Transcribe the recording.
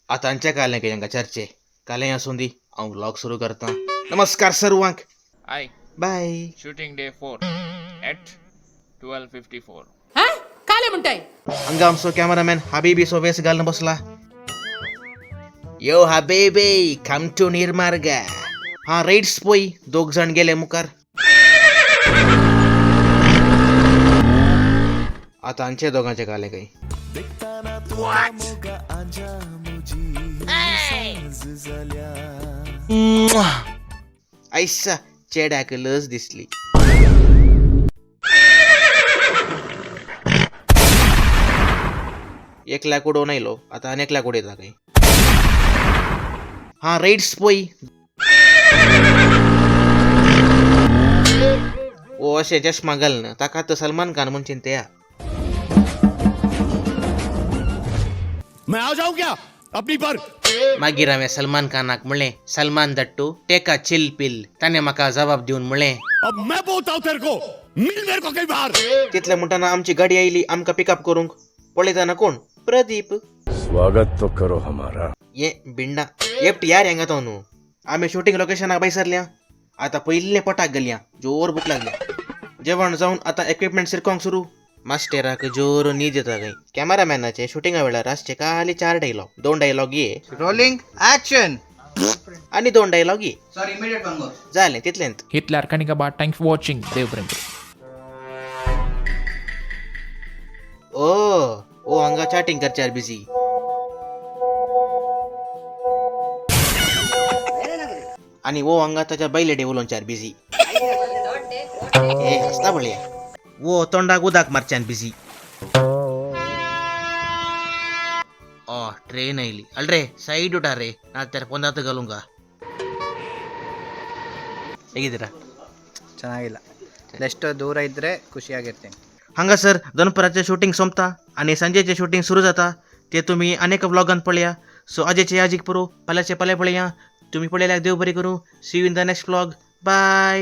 आतांच्या कालें के चर्चे कालें आसूंदी हांव व्लॉग सुरू करता. नमस्कार सर्वांक. Hi, bye. shooting day 4 at 12:54. हा काले म्हणताय हांगा आमचो कॅमेरामॅन हबीबी सोबेस घालून बसला. यो हबीबी कम टू निर्मार्ग. हा रेड्स पोई दोग जण गेले मुखार. आता आमचे दोघांचे काले काही ऐसा चेड्याक लस दिसली. एक लाख उडवून आयलो आता अनेक लाख उडयता काही. हा रेड्स पोई ओ अशें चश्मा घालना ताका तर सलमान खान म्हणून चिंतया. मैं आ जाऊं क्या अपनी पर? मागीर हांवें सलमान खानाक म्हणलें सलमान दट्टू टेक अ चिल पिल. ताणें म्हाका जबाब दिवन म्हणलें अब मैं बोलता हूं तेरे को, मिल मेरे को कहीं बाहर. तितले म्हणटाना आमची गाडी आयली आमकां पिकअप करूंक. पळयतना कोण? प्रदीप. स्वागत तो करो हमारा. ये बिंडा एपटी यार हेंगा तो न्हू. आमी शूटिंग लोकेशनाक बैसरल्या. आता पयले पटाक गेल्या जोर भूक लागल्या. जेवण जावन आता इक्विपमेंट सिरकोंक सुरू. मास्टराक जोर न्हीद येता काही. कॅमेरामॅनाचे शूटिंगा वेळार आसचे खाली 4 डायलॉग. 2 डायलॉग ये रोलिंग ऍक्शन. आणि 2 डायलॉग ये सॉरी इमिडिएट बंगो. जालें तितलेंत. Hitler Kanikaba, thanks for watching. Dev ओ हांगा चॅटिंग करच्यार बिझी. आणि वो हांगा ताच्या बैलेडे उलोवच्यार बिझी. ए हसता बळया. वो तोंडाक उदाक मारच्यान बिझी. ट्रेन आयली. अल्रे ಸೈಡ್ ಉಟಾರೆ ನಾಲ್ತರ ಪೊಂದಾತ ಗಲುಂಗ ಹೇಗಿದ್ದೀರಾ? ಚೆನ್ನಾಗಿಲ್ಲ. ಎಷ್ಟು ದೂರ ಇದ್ರೆ ಖುಷಿಯಾಗಿರ್ತೀನಿ. हांगा सर दनपराचे शूटिंग सोंपता आणि संजेचे शूटिंग सुरू जाता. ते तुम्ही अनेक व्लॉगांत पळया. सो आजेचे आजीक पुरो फाल्यांचे फाल्यां पळया. तुम्ही पळयल्याक देव बरें करूं. See you in the next vlog. Bye.